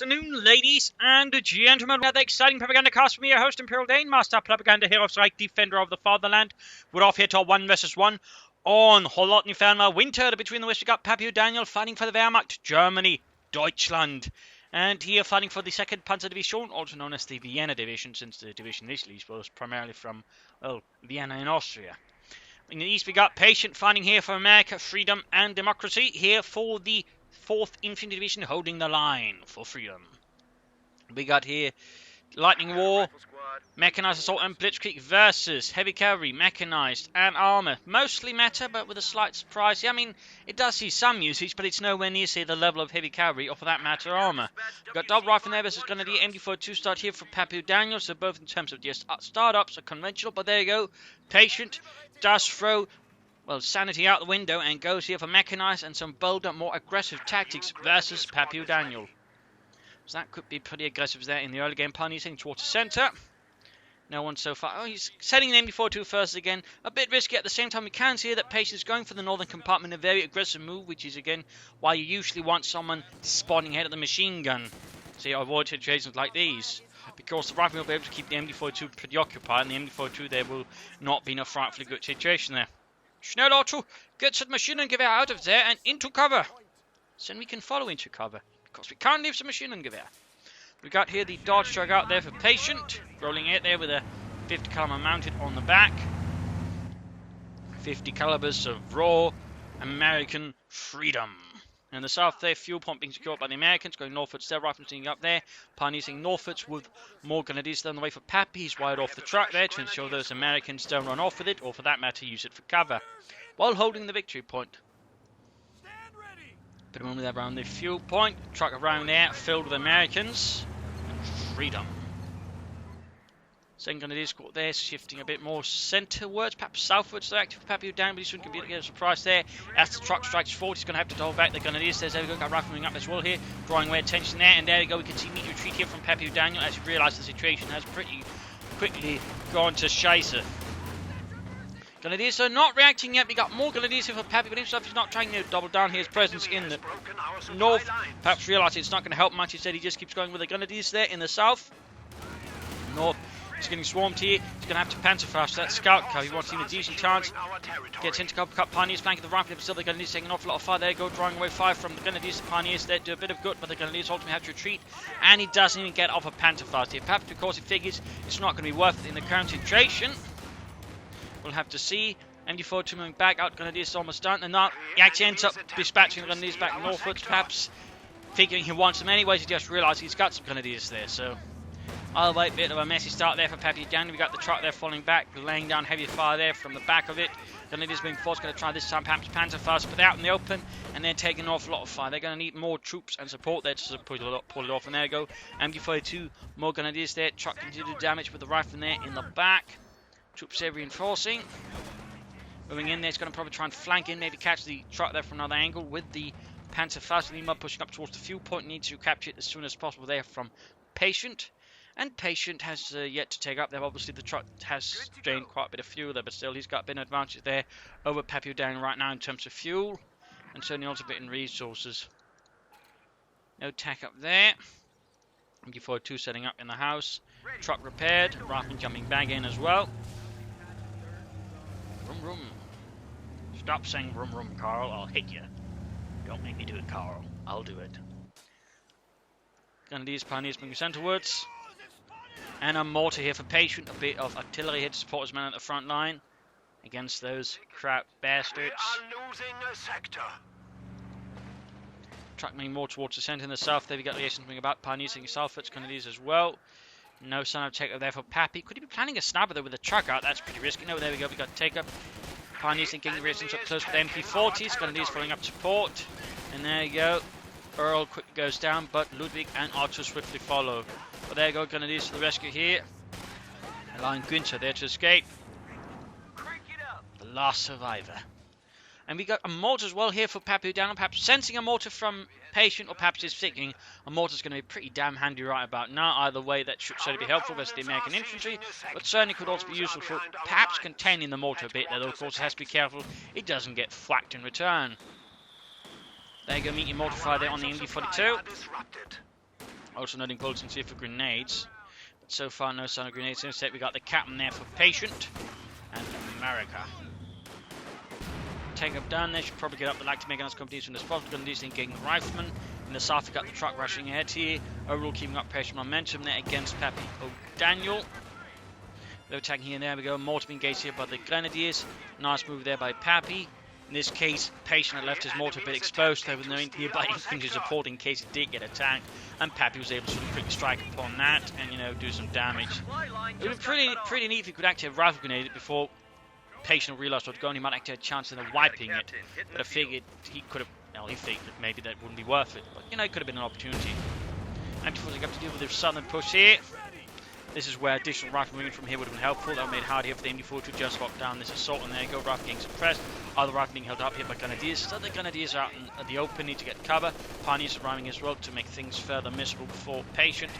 afternoon, ladies and gentlemen. We have the exciting propaganda cast from me, your host, Imperial Dane, Master Propaganda Hero Strike, Defender of the Fatherland. We're off here to a 1 vs 1 on Holotny Fernma Winter. Between the West, we got Papio Daniel fighting for the Wehrmacht, Germany, Deutschland. And here fighting for the 2nd Panzer Division, also known as the Vienna Division, since the division initially was primarily from, well, Vienna in Austria. In the east, we got Patient fighting here for America, freedom, and democracy. Here for the 4th Infantry Division holding the line for freedom. We got here Lightning War, Mechanized Assault and Blitzkrieg versus Heavy Cavalry, Mechanized, and Armor. Mostly meta, but with a slight surprise. Yeah, I mean, it does see some usage, but it's nowhere near, say, the level of Heavy Cavalry, or for that matter, Armor. We've got Double Rifle there versus Grenadier MD42 start here for Papio Daniel, so both in terms of just startups are conventional, but there you go. Patient does throw, well, sanity out the window and goes here for Mechanized and some bolder, more aggressive tactics versus Papio Daniel. So that could be pretty aggressive there in the early game. Pioneer heading towards the centre. No one so far. Oh, he's setting the MD42 first again. A bit risky at the same time. We can see that Patient is going for the northern compartment. A very aggressive move, which is, again, why you usually want someone spawning ahead of the machine gun. So you avoid situations like these. Because the rifle will be able to keep the MD42 pretty occupied. And the MD42, there will not be a frightfully good situation there. Schnell Otto gets the machine gun gewehr out of there and into cover. So then we can follow into cover. Because we can't leave the machine gun gewehr. We got here the Dodge truck out there for Patient. Rolling it there with a 50 caliber mounted on the back. 50 calibers of raw American freedom. In the south there, fuel pump being secured by the Americans. Going northwards there, rifles sitting up there. Pioneers northwards with more grenadiers on the way for Pappy. He's wired off the truck there to ensure those Americans don't run off with it, or for that matter, use it for cover, while holding the victory point. Put him there around the fuel point. Truck around there, filled with Americans. And freedom. Second Grenadier squad there, shifting a bit more centrewards, perhaps southwards. They're active for Papio Daniel, but he shouldn't get a surprise there. As the truck strikes forward, he's going to have to hold back the Grenadiers. There we go, got rifling up as well here, drawing away attention there. And there we go, we can see immediate retreat here from Papio Daniel as you realise the situation has pretty quickly gone to Scheisse. Grenadiers are not reacting yet. We got more Grenadiers here for Pappy, but himself is not trying to double down his presence in the north. Perhaps realising it's not going to help much. Instead, he just keeps going with the Grenadiers there in the south. North. He's getting swarmed here. He's going to have to panzerfaust that scout car. He wants him a decent chance. Gets into cover. Cut Pioneers flanking the rifle. But still, the Grenadiers taking an awful lot of fire. There you go, drawing away fire from the Grenadiers. The Pioneers there do a bit of good, but the Grenadiers ultimately have to retreat. And he doesn't even get off a panzerfaust here. Perhaps because he figures it's not going to be worth it in the current situation. We'll have to see. MD42 moving back out. Grenadiers almost done. And not, he actually ends up dispatching the Grenadiers back northwards. Perhaps figuring he wants them anyways. He just realised he's got some Grenadiers there. So, either way, bit of a messy start there for Papio Daniel. We got the truck there falling back, laying down heavy fire there from the back of it. Grenadiers being forced, going to try this time perhaps panzerfaust, but out in the open, and then taking an awful lot of fire. They're going to need more troops and support there to pull it off. And there you go. MD42, more Grenadiers there. Truck continued to damage with the rifle there in the back. Troops there reinforcing. Moving in there, it's going to probably try and flank in, maybe catch the truck there from another angle with the panzerfaust. Lima pushing up towards the fuel point, needs to capture it as soon as possible there from Patient. And Patient has yet to take up there. Obviously, the truck has drained quite a bit of fuel there, but still, he's got a bit of advantage there over Papio Daniel right now in terms of fuel, and certainly also a bit in resources. No tack up there. MD42 setting up in the house. Truck repaired. Rifle jumping back in as well. Vroom, vroom. Stop saying vroom, vroom, Carl. I'll hit you. Don't make me do it, Carl. I'll do it. Grenadiers, Pioneers moving centrewards. And a mortar here for Patient. A bit of artillery here to support his men at the front line against those crap bastards. They are losing a sector. Truck moving more towards the centre in the south. There we got the Asians moving about. Pioneers taking southwards. Grenadiers as well. No sign of take-up there for Pappy. Could he be planning a sniper there with a truck out? That's pretty risky. No, there we go. We got take-up. Pioneers thinking the resistance up close with the MP40s. Grenadiers following up support. And there you go. Earl quickly goes down, but Ludwig and Otto swiftly follow. But there you go. Grenadiers to the rescue here. Allowing Günther there to escape. The last survivor. And we got a mortar as well here for Papio Daniel. Perhaps sensing a mortar from Patient, or perhaps just thinking a mortar's going to be pretty damn handy right about now. Either way, that should certainly be helpful versus the American infantry, but certainly could also be useful for perhaps containing the mortar a bit. Though, of course, it has to be careful it doesn't get whacked in return. There you go, meet your mortar fire there on the MD42. Also noting Bolton's here for grenades. But so far, no sign of grenades. Instead, we got the captain there for Patient and America. Take up down there, should probably get up the like to make us companies from the spot. We're going to do something getting the rifleman. In the south, we got the truck rushing ahead here. Overall, keeping up pressure momentum there against Pappy O'Daniel. They're attacking here and there we go. Mortar being engaged here by the Grenadiers. Nice move there by Pappy. In this case, Patient had left his mortar a bit exposed. There was no nearby infantry support in case it did get attacked. And Pappy was able to sort of quickly strike upon that and, you know, do some damage. It would be pretty neat if he could actually have rifle grenaded before Patient realised what was going. He might actually have a chance of wiping it. But I figured he could have, well, he figured maybe that wouldn't be worth it. But, you know, it could have been an opportunity. Anti-forcing up to deal with the southern push here. This is where additional rifle movement from here would have been helpful. That would have made it hard here for the MD4 to just lock down this assault. And there you go, rifle getting suppressed. Other rifle being held up here by Grenadiers. So the Grenadiers are out in the open, need to get cover. Pioneers are arriving as well to make things further miserable for Patient,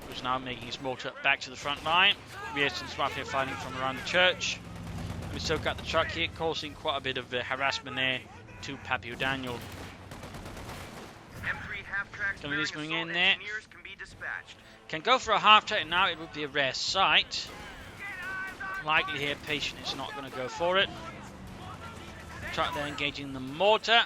who's now making his mortar back to the front line. Resistance rifle fighting from around the church. We still got the truck here, causing quite a bit of harassment there to Pappy O'Daniel. Grenadiers moving in there. Can go for a half track now, it would be a rare sight. Likely here, Patient is not going to go for it. Truck there engaging the mortar.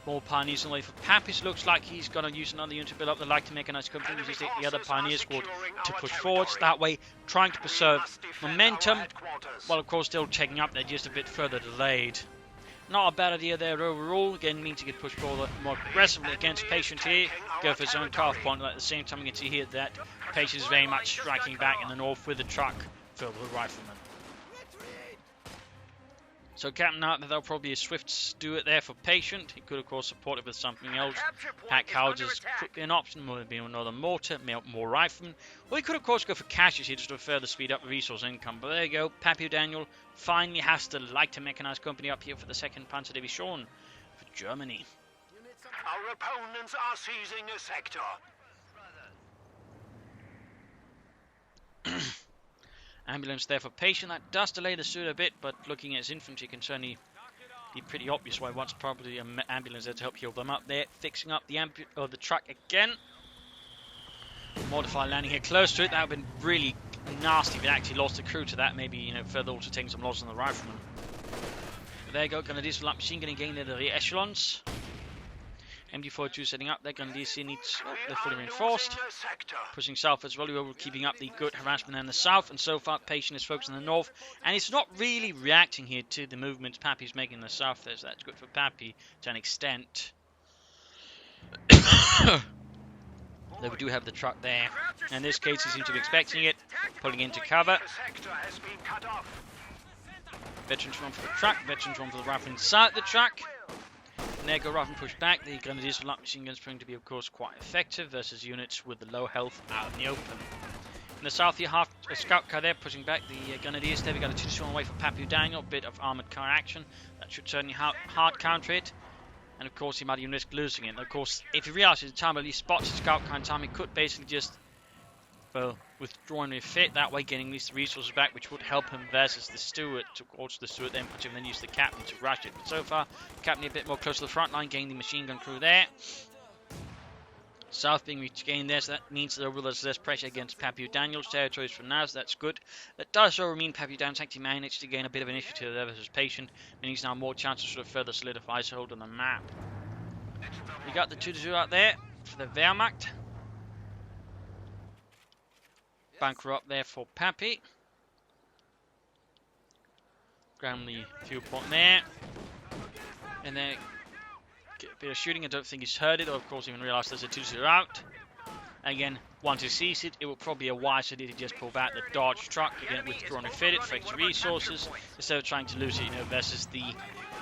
More Pioneers on the way for Pappy. Looks like he's going to use another unit to build up the like to make a nice company. Use the other Pioneer squad to push forwards. That way, trying to preserve momentum. While of course still checking up, they're just a bit further delayed. Not a bad idea there overall. Again, means to get pushed forward more aggressively against Patient here. Go for his own carve point. At the same time, you can see here that Patient is very much striking back in the north with the truck filled with riflemen. So Captain out there, there'll probably be a swift Stuart there for Patient. He could of course support it with something else. Pack houses could be an option, more than being another mortar, more riflemen. Or he could of course go for caches here just to further speed up resource income. But there you go, Pappy O'Daniel finally has the light to mechanized company up here for the 2nd Panzerdivision for Germany. Our opponents are seizing a sector. Ambulance there for Patient. That does delay the suit a bit, but looking at his infantry can certainly be pretty obvious why he wants probably an ambulance there to help heal them up there. Fixing up the truck again. Mortar landing here close to it. That would have been really nasty if it actually lost the crew to that. Maybe, you know, further also taking some losses on the riflemen. But there you go, Grenadiers for light machine gun again there, the rear echelons. MD42 setting up there, Grenadiers needs, they're fully reinforced. Pushing south as well, we're keeping up the good harassment in the south, and so far Patient is focused on the north, and it's not really reacting here to the movements Pappy's making in the south there, so that's good for Pappy to an extent. Though we do have the truck there. In this case, he seems to be expecting it, pulling into cover. Veterans run for the truck, veterans run for the rifle inside the truck. And there go rifle push back. The Grenadiers with light machine guns proving to be, of course, quite effective versus units with the low health out in the open. In the south, you have a scout car there pushing back the Grenadiers. There we got a 2-2 away for Pappy O'Daniel. Bit of armoured car action. That should certainly hard counter it. And of course, he might even risk losing it. And of course, if he realises the time at least spots the scout car in time, he could basically just, well, withdraw and refit. That way, getting at least the resources back, which would help him versus the Stuart. Towards the Stuart, then put him then use the captain to rush it. But so far, captain a bit more close to the front line, getting the machine gun crew there. South being regained there, so that means that there's less pressure against Pappy O'Daniel's territories for now, so that's good. That does also mean Pappy O'Daniel's actually managed to gain a bit of initiative there versus Patient, and he's now more chance to sort of further solidify his hold on the map. We got the 2-2 out there for the Wehrmacht. Bunker up there for Pappy. Ground the fuel point there. And then get a bit of shooting. I don't think he's heard it, or of course even realised there's a 2-0 out. Again, once he sees it, it will probably be a wise idea to just pull back the Dodge truck, again withdraw and refit it for extra resources, instead of trying to lose it, you know, versus the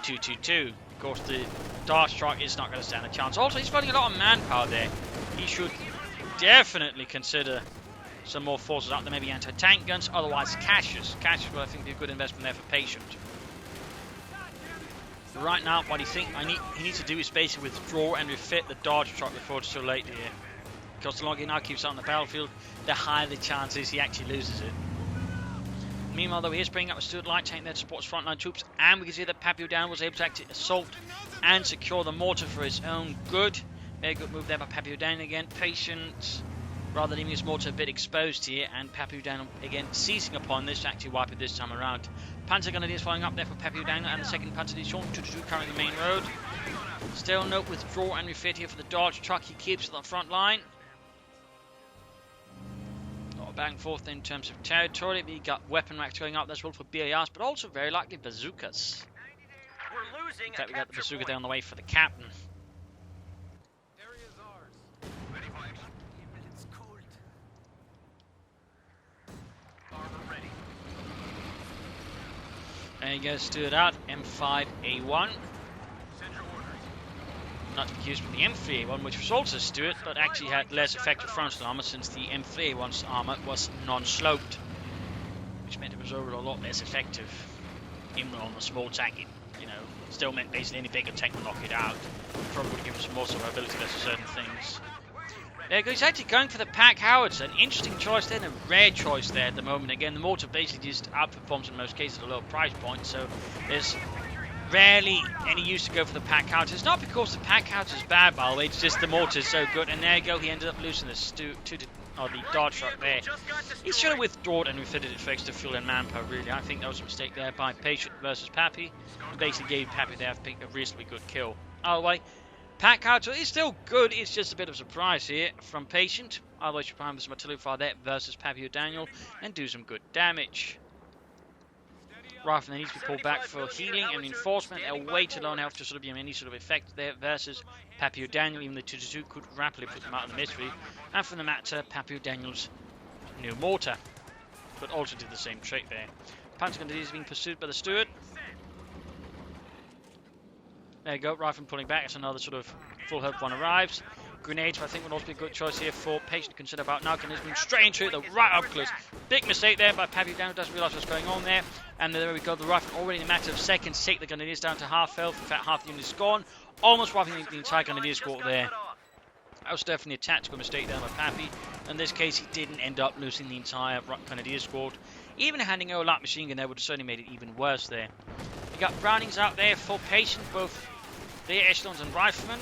2-2-2. Of course, the Dodge truck is not going to stand a chance. Also, he's fighting a lot of manpower there. He should definitely consider some more forces out there, maybe anti-tank guns, otherwise caches. Caches will, I think, be a good investment there for Patient. But right now, what he needs to do is basically withdraw and refit the Dodge truck before it's too late here. Because the longer he now keeps it on the battlefield, the higher the chances he actually loses it. Meanwhile, though, he is bringing up a Stuart light tank there to support his frontline troops, and we can see that Pappy O'Daniel was able to actually assault and secure the mortar for his own good. Very good move there by Papio-Daniel again. Patient, rather leaving his mortar a bit exposed here, and Papio-Daniel again seizing upon this to actually wipe it this time around. Panzer Grenadiers following up there for Papio-Daniel, and the second Panzer Division currently the main road. Still no withdraw and refit here for the Dodge truck. He keeps to the front line. Back and forth in terms of territory. We got weapon racks going up as well for BARs, but also very likely bazookas. We're losing. In fact, we got the bazooka there on the way for the captain. Area is ours. Ready for action. It's cold. Armor ready. There you go, stood out. M5A1. Send your orders. Not to be confused with the M3A1, which was also Stuart, but actually had less effective frontal armor since the M3A1's armor was non-sloped, which meant it was overall a lot less effective. Even on a small tank, it, still meant basically any bigger tank would knock it out. Probably would give us more survivability to certain things. There you go, he's actually going for the Pack Howitzer. An interesting choice there, and a rare choice there at the moment. Again, the mortar basically just outperforms in most cases at a lower price point, so there's rarely any use to go for the Pack Howitzer. It's not because the Pack Howitzer is bad, by the way, it's just the mortar is so good. And there you go, he ended up losing the Dodge truck there. He should have withdrawn and refitted it for extra fuel and manpower, really. I think that was a mistake there by Patient versus Pappy. He basically gave Pappy there a reasonably good kill. Otherwise, Pack Howitzer is still good, it's just a bit of a surprise here from Patient. Otherwise, you find some artillery fire there versus Papio-Daniel and do some good damage. Rifleman needs to be pulled back for healing and reinforcement. They'll way too low health to sort of be any sort of effect there versus Papio-Daniel. Even the 2-2 could rapidly put them out of the mystery. And for the matter, Papio-Daniel's new mortar but also did the same trick there. Panzer Grenadiers being pursued by the Stuart. There you go, Rifleman pulling back. That's another sort of full hope one arrives. Grenades, I think, would also be a good choice here for Patient to consider about now. Grenadiers moving straight into it, the right up close. Big mistake there by Papio-Daniel, doesn't realise what's going on there. And there we go, the Rifleman already in a matter of seconds take the Grenadiers down to half health. In fact, half the unit is gone. Almost wiping the entire Grenadier squad there. That was definitely a tactical mistake there by Pappy. In this case, he didn't end up losing the entire Grenadier squad. Even handing over a light machine gun there would have certainly made it even worse there. You got Brownings out there for Patient, both their echelons and Riflemen.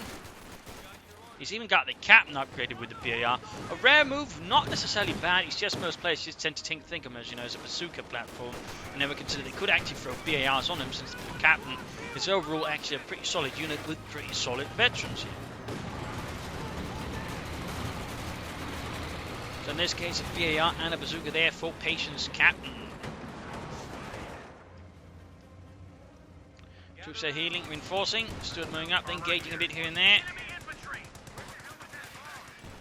He's even got the Captain upgraded with the BAR. A rare move, not necessarily bad. It's just most players just tend to think of him as a bazooka platform and never consider they could actually throw BARs on him, since the Captain is overall actually a pretty solid unit with pretty solid veterans here. So in this case, a BAR and a bazooka there for Patient's Captain. Troops are healing, reinforcing. Stuart moving up, engaging a bit here and there.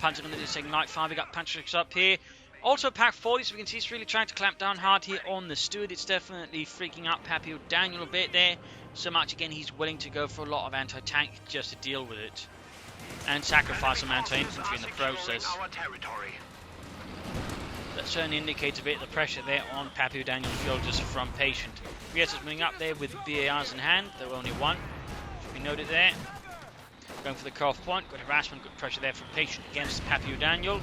Panzer Grenadiers taking light fire. We got Panzerschrecks up here. Also Pack 40, so we can see he's really trying to clamp down hard here on the Stuart. It's definitely freaking out Papio-Daniel a bit there. So much, again, he's willing to go for a lot of anti-tank just to deal with it. And sacrifice some anti-infantry in the process. That certainly indicates a bit of the pressure there on Papio-Daniel's shoulders from Patient. Yes, it's moving up there with BARs in hand. There were only one. Should be noted there. Going for the cutoff point. Good harassment, good pressure there from Patient against Papio-Daniel.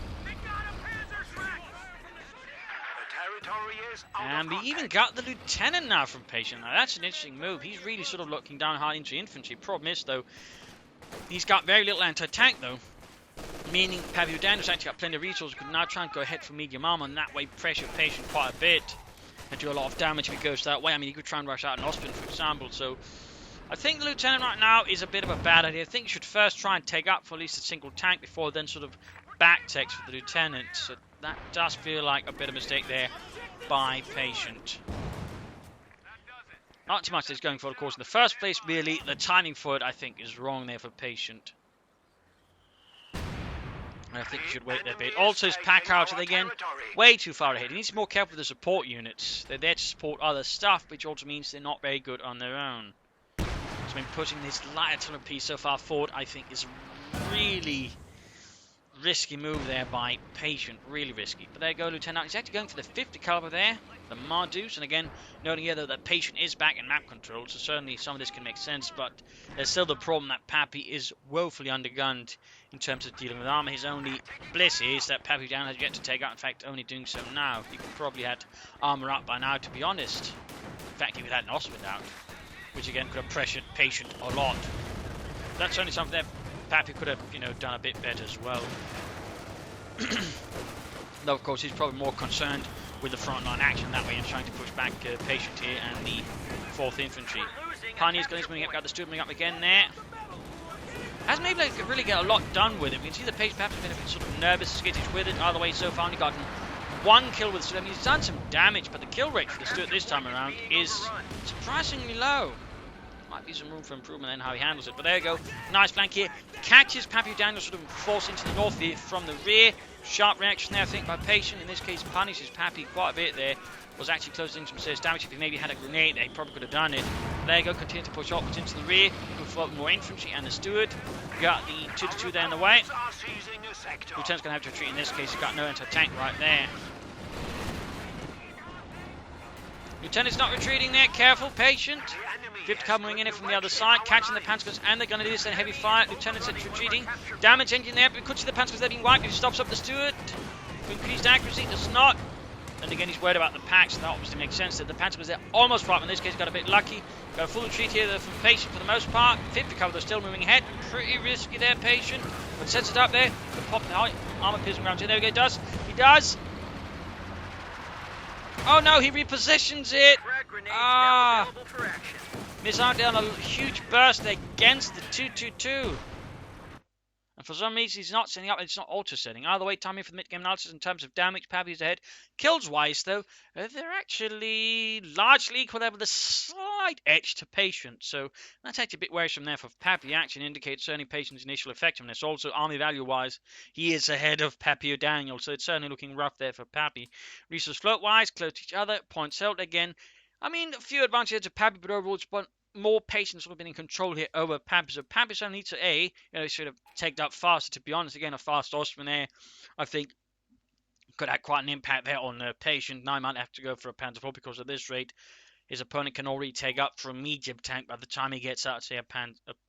And we even got the Lieutenant now from Patient. Now that's an interesting move. He's really sort of looking down hard into infantry. Problem is, though, he's got very little anti-tank, though. Meaning Papio-Daniel's actually got plenty of resources. Could now try and go ahead for medium armor and that way pressure Patient quite a bit. And do a lot of damage if he goes that way. I mean, he could try and rush out an Austrian, for example. So I think the Lieutenant right now is a bit of a bad idea. I think you should first try and take up for at least a single tank before then sort of back takes for the Lieutenant. So that does feel like a bit of a mistake there by Patient. Not too much that he's going for, of course, in the first place. Really, the timing for it, I think, is wrong there for Patient. I think you should wait there a bit. Also, his Pack Howitzer again, way too far ahead. He needs to be more careful with the support units. They're there to support other stuff, which also means they're not very good on their own. So I mean, putting this light artillery piece so far forward, I think, is really risky move there by Patient. Really risky. But there you go, Lieutenant. He's actually going for the 50 caliber there, the Mardus. And again, noting here though that Patient is back in map control, so certainly some of this can make sense. But there's still the problem that Pappy is woefully undergunned in terms of dealing with armor. His only bliss is that Papio-Daniel has yet to take out. In fact, only doing so now. He could probably had armor up by now, to be honest. In fact, he would have had an Austrian out, which again could have pressured Patient a lot. That's only something there. Pappy could have, done a bit better as well. Though, of course, he's probably more concerned with the frontline action that way and trying to push back Patient here and the 4th Infantry. Pioneer's going to got the Steward moving up again there. Hasn't maybe really get a lot done with him. You can see the Patient perhaps been a bit sort of nervous, skittish with it. Either way, so far only gotten 1 kill with the Steward. I mean, he's done some damage, but the kill rate for the Steward this time around is surprisingly low. Might be some room for improvement in how he handles it, but there you go. Nice flank here. Catches Pappy Daniel sort of forced into the north here from the rear. Sharp reaction there, I think, by Patient. In this case, punishes Pappy quite a bit there. Was actually closing some serious damage. If he maybe had a grenade, they probably could have done it. There you go. Continue to push upwards into the rear. With more infantry and the Steward. Got the 2-2 there in the way. Lieutenant's going to have to retreat in this case. He's got no anti-tank right there. Lieutenant's not retreating there. Careful, Patient. 5th coming in it from the other side, catching the Panzers, and they're going to do this in heavy fire. Lieutenant's retreating. Damage engine there, but we could see the Panzers there being wiped. If he stops up the Steward, increased accuracy, does not. And again, he's worried about the packs, so that obviously makes sense that the Panzers there almost right. In this case, got a bit lucky. Got a full retreat here from Patient for the most part. 5th recover, they're still moving ahead. Pretty risky there, Patient. But sets it up there. The pop the armor piercing rounds in. There we go, he does. Oh no, he repositions it. Miss out down a huge burst against the 2-2-2. And for some reason, he's not setting up, it's not auto-setting. Either way, timing for the mid-game analysis in terms of damage, Pappy's ahead. Kills-wise, though, they're actually largely equal there with a slight edge to Patient. So that's actually a bit worrisome there for Pappy. Action indicates certainly Patient's initial effectiveness. Also, army value-wise, he is ahead of Pappy O'Daniel. So it's certainly looking rough there for Pappy. Resource float-wise, close to each other. Points held again. I mean, a few advantages to Pappy, but overall, it's more Patient sort of been in control here over Pappy. So Pappy certainly needs to should have taken up faster. To be honest, again, a fast Austrian there, I think, could have quite an impact there on Patient. Now he might have to go for a Panzer IV because at this rate, his opponent can already take up for a medium tank by the time he gets out, say, a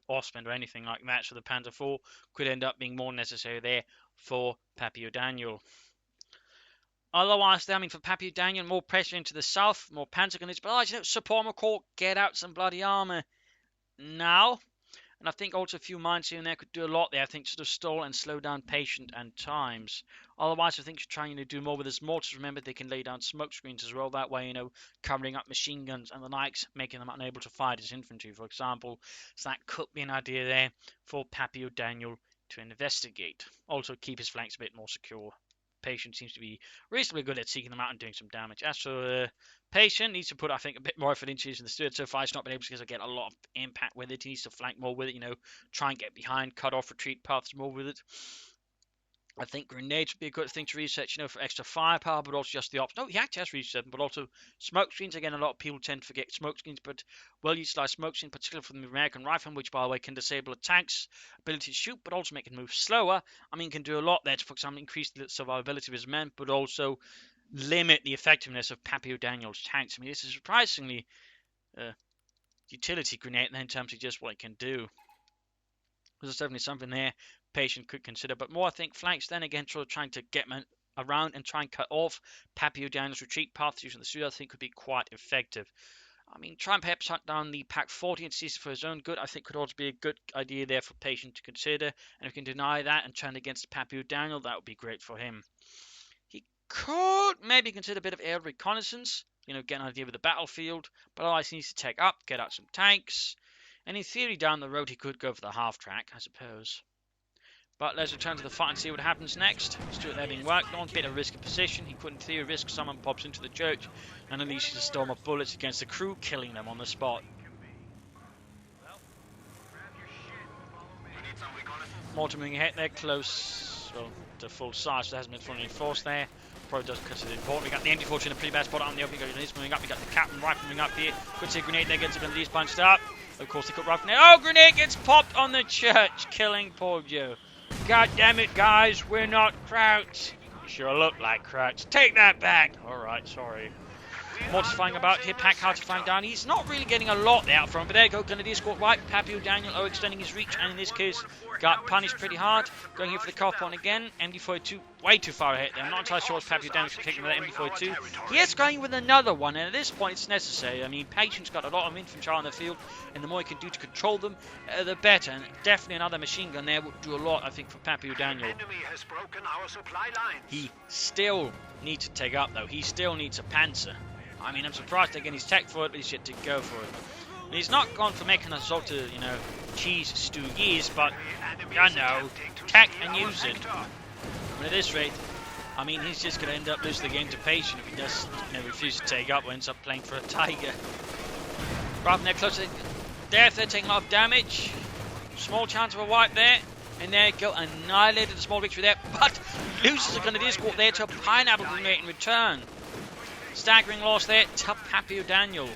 Austrian or anything like that. So the Panzer IV could end up being more necessary there for Pappy O'Daniel. Otherwise, for Pappy O'Daniel, more pressure into the south, more Panzer gunners. But support McCall, get out some bloody armor now. And I think also a few mines here and there could do a lot there. I think sort of stall and slow down Patient and times. Otherwise, I think he's trying to do more with his mortars. Remember, they can lay down smoke screens as well. That way, covering up machine guns and the likes, making them unable to fight his infantry, for example. So that could be an idea there for Pappy O'Daniel to investigate. Also, keep his flanks a bit more secure. Patient seems to be reasonably good at seeking them out and doing some damage. As for Patient, needs to put, I think, a bit more effort into using the Steward. So far, he's not been able to get a lot of impact with it. He needs to flank more with it, try and get behind, cut off retreat paths more with it. I think grenades would be a good thing to research, for extra firepower, but also just the option. No, he actually has researched them, but also smoke screens. Again, a lot of people tend to forget smoke screens, but well-utilized smoke screens, particularly from the American rifleman, which, by the way, can disable a tank's ability to shoot, but also make it move slower. I mean, can do a lot there to, for example, increase the survivability of his men, but also limit the effectiveness of Pappy O'Daniel's tanks. I mean, this is surprisingly utility grenade in terms of just what it can do. There's definitely something there Patient could consider, but more I think flanks. Then again, trying to get men around and try and cut off Pappy O'Daniel's retreat path using the Steward, I think could be quite effective. I mean, try and perhaps hunt down the Pack 40 and seize it for his own good. I think could also be a good idea there for Patient to consider. And if he can deny that and turn against Pappy O'Daniel, that would be great for him. He could maybe consider a bit of air reconnaissance, get an idea of the battlefield, but otherwise he needs to take up, get out some tanks. And in theory, down the road, he could go for the half track, I suppose. But let's return to the fight and see what happens next. Steward there being worked on, bit of risky position. He could in theory risk someone pops into the church and unleashes a storm of bullets against the crew, killing them on the spot. Mortar moving ahead there, close to full size, so there hasn't been fully reinforced there. Probably doesn't consider it important. We got the MG-40 in a pretty bad spot on the opening. He's moving up. We got the Captain rifle moving up here. Could see a grenade there, gets him at least bunched up. Of course, they got rifle there. Oh, grenade gets popped on the church, killing poor Joe. God damn it, guys, we're not Krauts. You sure look like Krauts. Take that back. Alright, sorry. Mortars flying about here, Packard flying down. He's not really getting a lot there out front, but there you go, Grenadier squad right. Papio Daniel extending his reach, and in this case, got punished pretty hard. Going here for the cough on again. MD42 way too far ahead there. I'm not entirely sure what Papio Daniel should take with that MD42. He is going with another one, and at this point, it's necessary. I mean, Patient's got a lot of infantry on the field, and the more he can do to control them, the better. And definitely another machine gun there would do a lot, I think, for Papio Daniel. He still needs to take up, though. He still needs a Panzer. I mean, I'm surprised again he's tech for it, but he's yet to go for it. And he's not gone for making us sort of, you know, cheese stew years, but I know, tech and use it. But at this rate, I mean, he's just going to end up losing the game to Patient if he does, you know, refuse to take up or ends up playing for a Tiger. Rather than they're close to death, they're taking a lot of damage. Small chance of a wipe there. And there you go, annihilated a small victory there, but loses a Grenadier squad there to a Pineapple Grenade in return. Staggering loss there to Papio Daniel.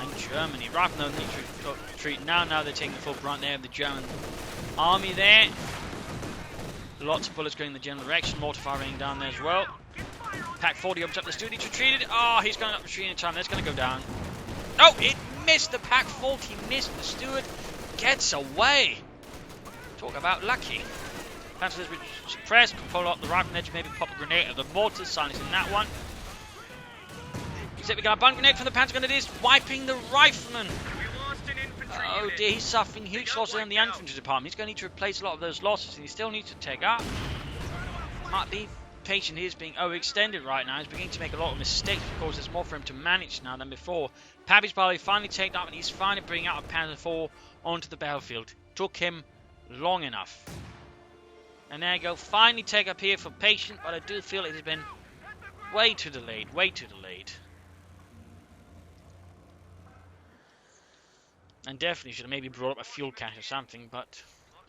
And Germany, rather than need to retreat now they're taking the full brunt there of the German army there. Lots of bullets going in the general direction, mortar fire raining down there as well. Pack 40 opens up the Steward, he's retreated. Oh, he's going up retreating in time, that's going to go down. No, it missed the Pack 40, missed the Steward, gets away. Talk about lucky. Panzer is suppressed, can pull up the right edge, maybe pop a grenade at the mortar, silencing that one. Except we got a bun grenade from the Panzer Grenadiers, wiping the rifleman. Oh dear, he's suffering huge losses in the infantry department. He's going to need to replace a lot of those losses, and he still needs to take up. Might be Patient here is being overextended right now. He's beginning to make a lot of mistakes because there's more for him to manage now than before. Papis Barley finally taken up, and he's finally bringing out a Panzer IV onto the battlefield. Took him long enough. And there you go, finally take up here for Patient, but I do feel it has been way too delayed, way too delayed. And definitely should have maybe brought up a fuel cache or something, but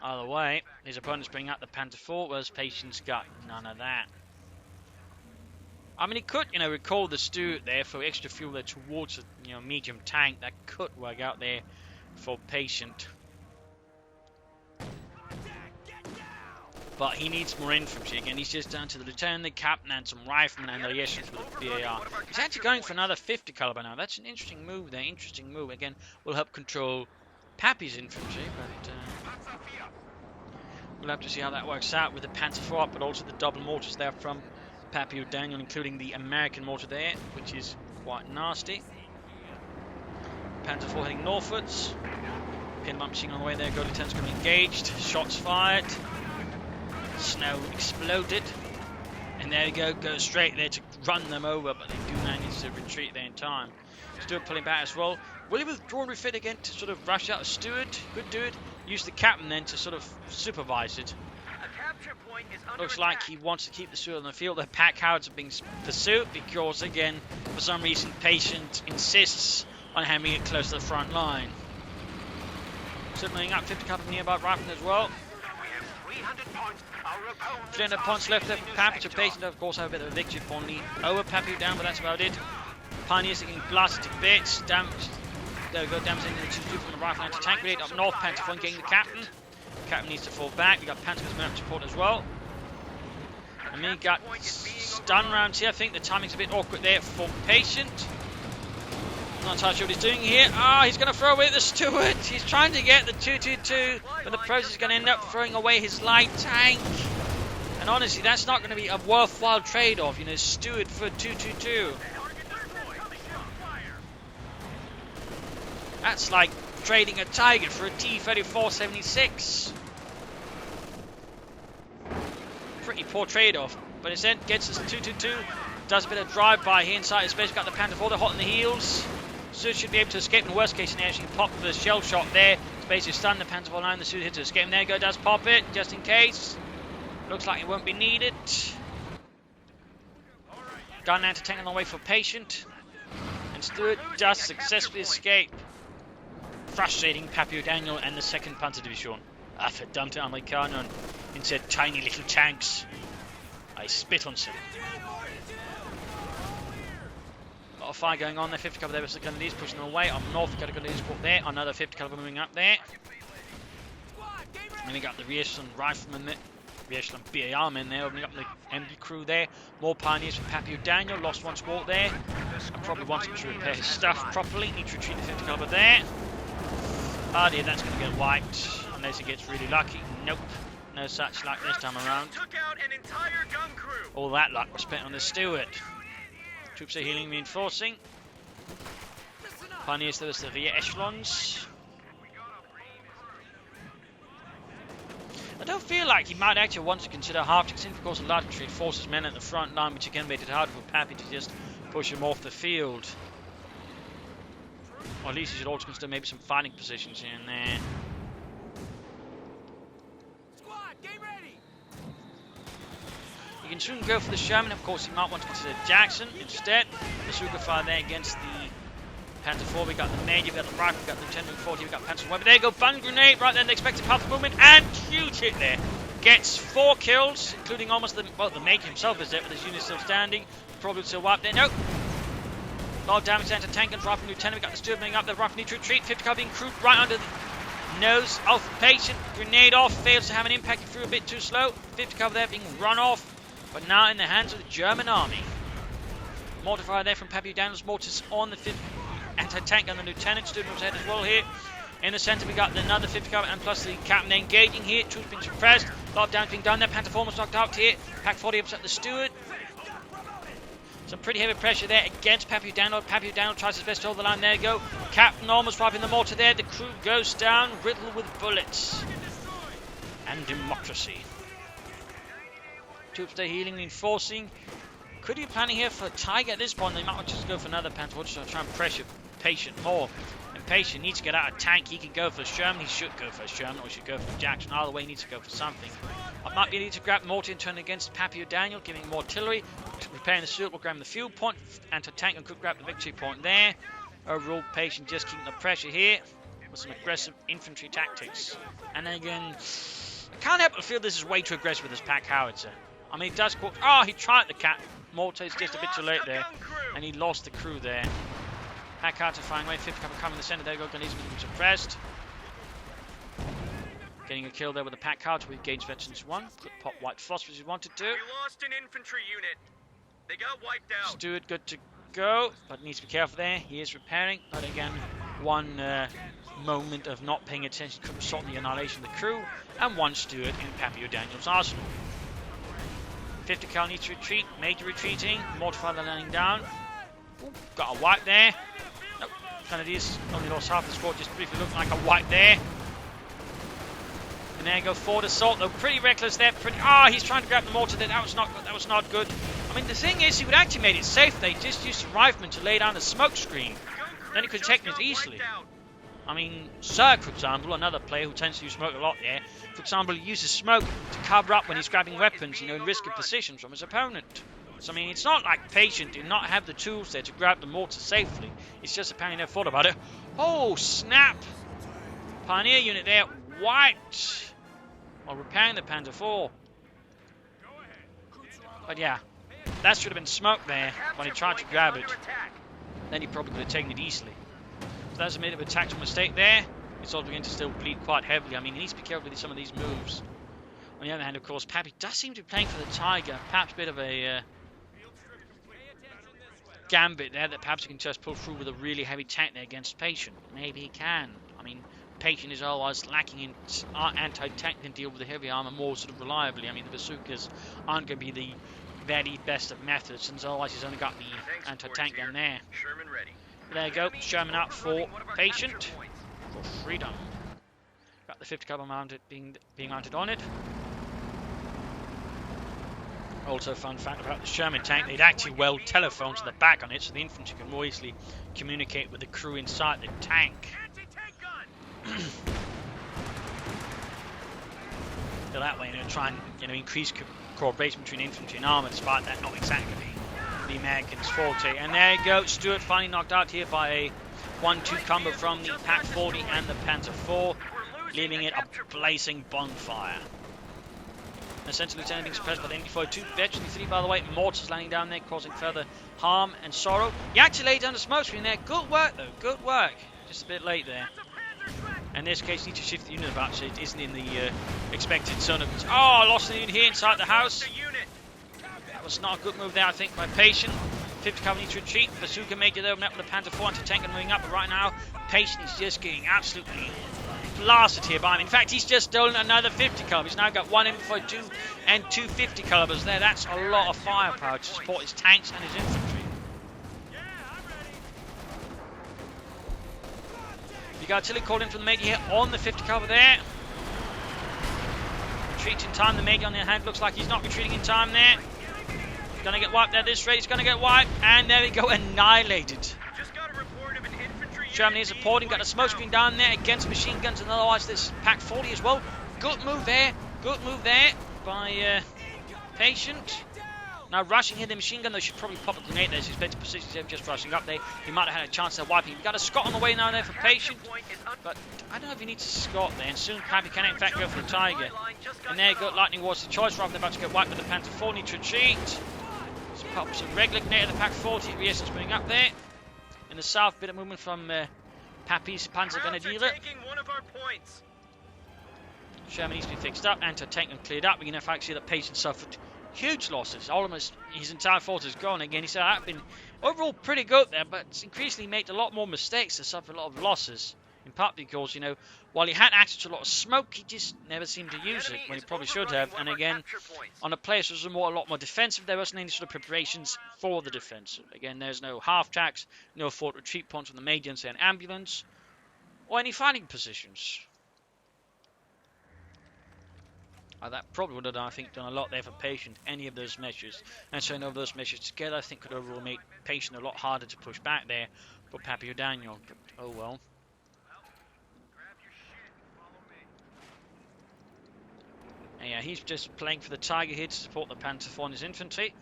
either way, his opponents bring out the Panzer IV, whereas Patient's got none of that. I mean, he could, you know, recall the Stewart there for extra fuel there towards a, you know, medium tank. That could work out there for Patient. But he needs more infantry again. He's just down to the lieutenant, the captain, and some riflemen and the liaison with the BAR. He's actually going for another 50 caliber now. That's an interesting move there. Interesting move. Again, will help control Pappy's infantry, but we'll have to see how that works out with the Panzer IV, but also the double mortars there from Papio Daniel, including the American mortar there, which is quite nasty. Panzer IV heading northwards. Pinbump machine on the way there. Go lieutenant's going to be engaged. Shots fired. Snow exploded, and there you go, goes straight there to run them over, but they do manage to retreat there in time. Stewart pulling back as well. Will he withdraw and refit again to sort of rush out a Steward? Could do it. Use the captain then to sort of supervise it. Looks like he wants to keep the Steward on the field. The Pack Howards are being pursued because, again, for some reason, Patient insists on having it close to the front line. Signalling up 50 couple nearby riflemen as well. 300 points left there for Papio. Patient, of course, have a bit of a victory point lead over Papio down, but that's about it. Pioneers are getting blasted to bits. Damage. There we go, damage into the 2-2 from the rifle to tank grenade up north. Panzer IV getting the captain. Captain needs to fall back. We got Panzer coming up to support as well. And we got stun rounds here. I think the timing's a bit awkward there for Patient. Not entirely sure what he's doing here. Ah, he's going to throw away the Steward. He's trying to get the 2-2-2, but the process is going to end up throwing away his light tank. And honestly, that's not going to be a worthwhile trade-off, you know, Steward for 2-2-2. That's like trading a Tiger for a T-34-76. Pretty poor trade-off, but it gets us 2-2-2. Does a bit of drive-by here inside his space. Got the Panzer IV, they're hot in the heels. Steward should be able to escape in the worst case scenario. She can pop the shell shot there. It's basically stunned the Panzer IV line. The Steward hits to escape. And there you go, does pop it, just in case. Looks like it won't be needed. Gun anti-tank on the way for Patient. And Steward does successfully escape. Frustrating Papio Daniel and the 2nd Panzer Division. Verdammte Amerikaner. Instead, tiny little tanks. I spit on them. A lot of fire going on there. 50 caliber there with the Grenadiers pushing them away. Up north, got a Grenadiers put there. Another 50 caliber moving up there. And we got the Rierson riflemen there. heavy echelon BAR men there, opening up the enemy crew there. More pioneers from Papio Daniel, lost one squad there. I probably want him to repair his stuff properly. Need to retreat the 50 caliber there. Oh dear, that's going to get wiped unless he gets really lucky. Nope, no such luck this time around. Took out an entire gun crew. All that luck was spent on the Steward. Troops are healing, reinforcing. Pioneers to the rear echelons. I don't feel like he might actually want to consider half since of course a large retreat forces men at the front line, which again made it hard for Pappy to just push him off the field. Or at least he should also consider maybe some fighting positions here and there. Squad, get ready. You can soon go for the Sherman, of course you might want to consider Jackson instead. The Sugar fire there against the Panther 4, we got the Major, we got the Rifle, we got the Lieutenant 40, we got Panther 1. But there you go, Bun Grenade, right then, the expected path of movement, and huge hit there. Gets 4 kills, including almost the, well, the Major himself is there, but his unit still standing. Probably still wiped there, nope. A lot of damage to tank and Rifle Lieutenant, we got the Steward moving up, the Rifle need to retreat, 50 car being crewed right under the nose of the Patient. Grenade off, fails to have an impact, through a bit too slow. 50 cover there being run off, but now in the hands of the German army. Mortar fire there from Papio Daniel's mortars on the 50 anti-tank and the Lieutenant. Student was ahead as well here. In the centre we got another 50 caliber and plus the Captain engaging here. Troops being suppressed. A lot of damage being done there. Panther 4 was knocked out here. Pack 40 upset the Steward. Some pretty heavy pressure there against Papio Daniel. Papio Daniel tries his best to hold the line. There you go. Captain almost wiping the mortar there. The crew goes down, riddled with bullets. And democracy. Troops there healing, reinforcing. Could he be planning here for Tiger at this point? They might want to just go for another Panther 4 to try and pressure Patient more. And Patient needs to get out of tank. He can go for Sherman. He should go for Sherman, or he should go for Jackson. Either way, he needs to go for something. I might be able to grab mortar and turn against Papio Daniel, giving more artillery. Repairing the Steward will grab the fuel point. Anti-tank and could grab the victory point there. Overall, Patient just keeping the pressure here with some aggressive infantry tactics. And then again, I can't help but feel this is way too aggressive with this pack howitzer. I mean, he does quote, oh, he tried the cat. Mortar is just a bit too late there, and he lost the crew there. Pack howitzer firing away, 50 cover coming in the centre. There you go, Ghanese being suppressed. Getting a kill there with the pack howitzer with Gauge Veterans 1. Could pop white phosphorus if he wanted to. We lost an infantry unit. They got wiped out. Steward good to go, but needs to be careful there. He is repairing, but again, one moment of not paying attention could result in the annihilation of the crew, and one Steward in Papio Daniel's arsenal. 50 cal needs to retreat, Major retreating, mortar fire landing down. Ooh, got a wipe there. Nope, Grenadiers only lost half the squad, just briefly looking like a wipe there. And there you go, forward assault, though pretty reckless there. He's trying to grab the mortar there, that was not good, that was not good. I mean, the thing is, he would actually made it safe. They just used the rifleman to lay down the smoke screen. Then he could take it easily. I mean, Zerg, for example, another player who tends to use smoke a lot there, for example, he uses smoke to cover up when he's grabbing weapons, in risky positions from his opponent. So, I mean, it's not like Patient did not have the tools there to grab the mortar safely. It's just apparently never thought about it. Oh, snap! Pioneer unit there, wiped! While repairing the Panther 4. But yeah, that should have been smoke there when he tried to grab it. Then he probably could have taken it easily. So that's a bit of a tactical mistake there. It's also beginning to still bleed quite heavily. I mean, he needs to be careful with some of these moves. On the other hand, of course, Pappy does seem to be playing for the Tiger. Perhaps a bit of a gambit there that perhaps he can just pull through with a really heavy tank there against Patient. Maybe he can. I mean, Patient is always lacking in anti-tank, can deal with the heavy armor more sort of reliably. I mean, the bazookas aren't going to be the very best of methods, since otherwise he's only got the anti-tank gun there. Sherman ready. There you go, Sherman up for Patient, for freedom. Got the 50 caliber mounted, being mounted on it. Also, fun fact about the Sherman tank, they'd actually weld telephones to the back on it, so the infantry can more easily communicate with the crew inside the tank. So that way, try and increase cooperation between infantry and armour, despite that not exactly the Americans' forte. And there you go, Steward finally knocked out here by a 1-2 combo from the Pack 40 and the Panther 4, leaving it a blazing bonfire. The Central Lieutenant being suppressed by the MD-42. Veteran 3, by the way, mortars landing down there, causing further harm and sorrow. He actually laid down the smoke screen there. Good work, though. Good work. Just a bit late there. In this case, need to shift the unit about so it isn't in the expected zone of... Oh, I lost the unit here inside the house. That was not a good move there, I think, by Patient. 50 cavalry needs to retreat. Bazooka Major there, met with the Panther 4 anti-tank and moving up. But right now, Patient is just getting absolutely blasted here by him. In fact, he's just stolen another 50 caliber. He's now got one M42 and two 50 calibers there. That's a lot of firepower to support his tanks and his infantry. You got artillery called in from the Major here on the 50 caliber there. Retreat in time. The Major on the other hand looks like he's not retreating in time there. He's going to get wiped there this rate. He's going to get wiped. And there we go. Annihilated. Just got a report of an infantry Germany is supporting. Got a smoke screen down there against machine guns and otherwise this Pack 40 as well. Good move there. Good move there by Patient. Now rushing in the machine gun, they should probably pop a grenade there. So he's better positions him just rushing up there. He might have had a chance of wiping. We've got a Scott on the way now there for Patient. But I don't know if he needs a Scott there. And soon Pappy can in fact go for the Tiger. And there you go, Lightning Ward's the choice rather than about to get wiped with the Panther 4. Need to retreat. Let's pop some regular grenade at the Pack 40. Yes, it's moving up there. In the south, bit of movement from Pappy's Panzer Grenadier. Sherman needs to be fixed up. Anti-tank and cleared up. We can in fact see that Patient suffered huge losses. Almost his entire force is gone again. He said, I've been overall pretty good there, but it's increasingly made a lot more mistakes to suffer a lot of losses. In part because, you know, while he had access to a lot of smoke, he just never seemed to use it when he probably should have. And again, on a place that was a lot more defensive, there wasn't any sort of preparations for the defense. Again, there's no half tracks, no fort retreat points from the Major and ambulance, or any fighting positions. That probably would have, I think, done a lot there for Patient, any of those measures. And so, of those measures together, I think could overall make Patient a lot harder to push back there for Pappy O'Daniel. But, oh well. And yeah, he's just playing for the Tiger here to support the Panther 4 and his infantry.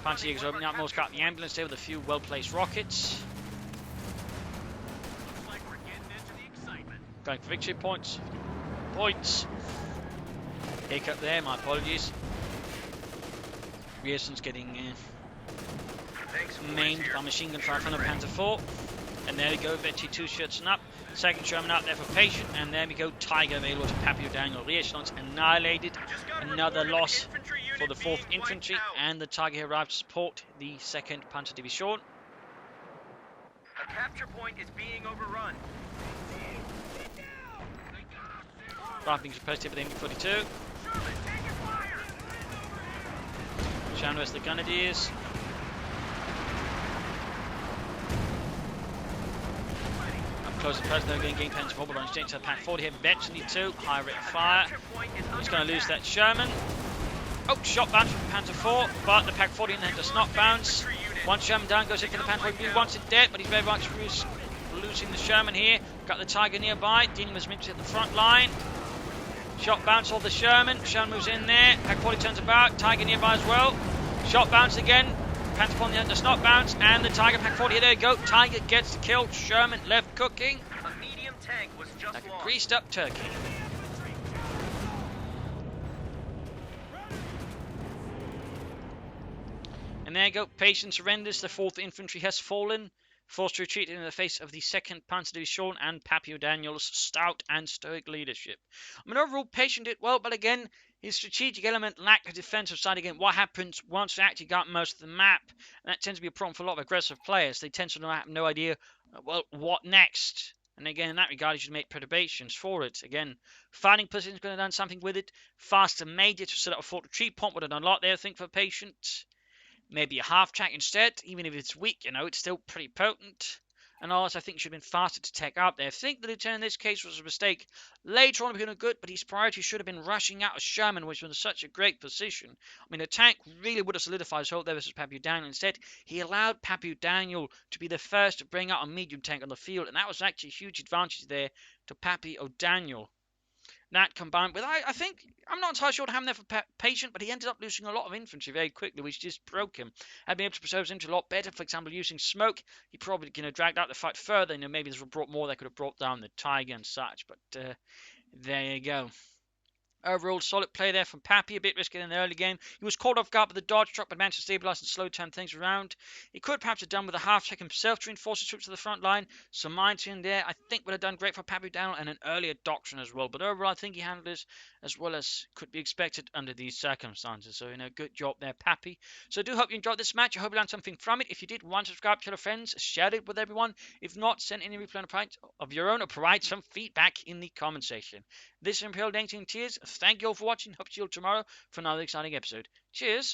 Panther Jäger's opening up, most got the ambulance there with a few well-placed rockets. Going for victory points. Hiccup there, my apologies. Grierson's getting mained by machine gun fire from the Panther 4. And there we go, Betty 2 shirts and up. Second Sherman out there for Patient. And there we go, Tiger available to Pappy O'Daniel. Grierson's annihilated. Another loss for the 4th Infantry. And the Tiger here arrived to support the 2nd Panther Division. A capture point is being overrun. Right being supposed to with MB42. Sherman versus the Grenadiers. Up close to person, they're going to gain pens for on exchange to the Pack 40 here. Eventually too. High rate of fire. He's going to lose that Sherman. Oh, shot bounce from the Panther 4, but the Pack 40 in the end does not bounce. One Sherman down, goes in for the Panther 4. He wants it dead, but he's very much losing the Sherman here. Got the Tiger nearby, dealing with Mitch at the front line. Shot bounce off the Sherman. Sherman moves in there. Pack 40 turns about. Tiger nearby as well. Shot bounce again. Panther 4 on the end does not bounce. And the Tiger Pack 40. Here they go. Tiger gets the kill. Sherman left cooking. A medium tank was just Like a lost. greased up turkey. And there you go. Patient surrenders. The 4th Infantry has fallen. Forced to retreat in the face of the 2nd Panzer Division and Pappy O'Daniel's stout and stoic leadership. I mean, overall, Patient did well, but again, his strategic element lacked a defensive side. Again, what happens once they actually got most of the map? And that tends to be a problem for a lot of aggressive players. They tend to have no idea, well, what next? And again, in that regard, you should make perturbations for it. Again, fighting position is going to have done something with it. Faster Major to set up a fort retreat point would have done a lot there, I think, for Patient. Maybe a half track instead, even if it's weak, you know, it's still pretty potent. And also, I think it should have been faster to take out there. I think the lieutenant in this case was a mistake. Later on, it would have been good, but his priority should have been rushing out a Sherman, which was in such a great position. I mean, the tank really would have solidified his hold there versus Pappy O'Daniel. Instead, he allowed Pappy O'Daniel to be the first to bring out a medium tank on the field, and that was actually a huge advantage there to Pappy O'Daniel. That combined with, I think, I'm not entirely sure what happened there for Patient, but he ended up losing a lot of infantry very quickly, which just broke him. Had been able to preserve his infantry a lot better, for example, using smoke, he probably, dragged out the fight further. Maybe this would have brought more that could have brought down the Tiger and such, but there you go. Overall, solid play there from Pappy. A bit risky in the early game. He was caught off guard by the dodge drop, but managed to stabilise and slow turn things around. He could perhaps have done with a half check himself to reinforce his troops to the front line. Some mines in there, I think, would have done great for Pappy Daniel and an earlier doctrine as well. But overall, I think he handled this as well as could be expected under these circumstances. So, good job there, Pappy. So, I do hope you enjoyed this match. I hope you learned something from it. If you did, subscribe, tell your friends, share it with everyone. If not, send any replay of your own or provide some feedback in the comment section. This is Imperial Dancing Tears. Thank you all for watching. Hope to see you all tomorrow for another exciting episode. Cheers.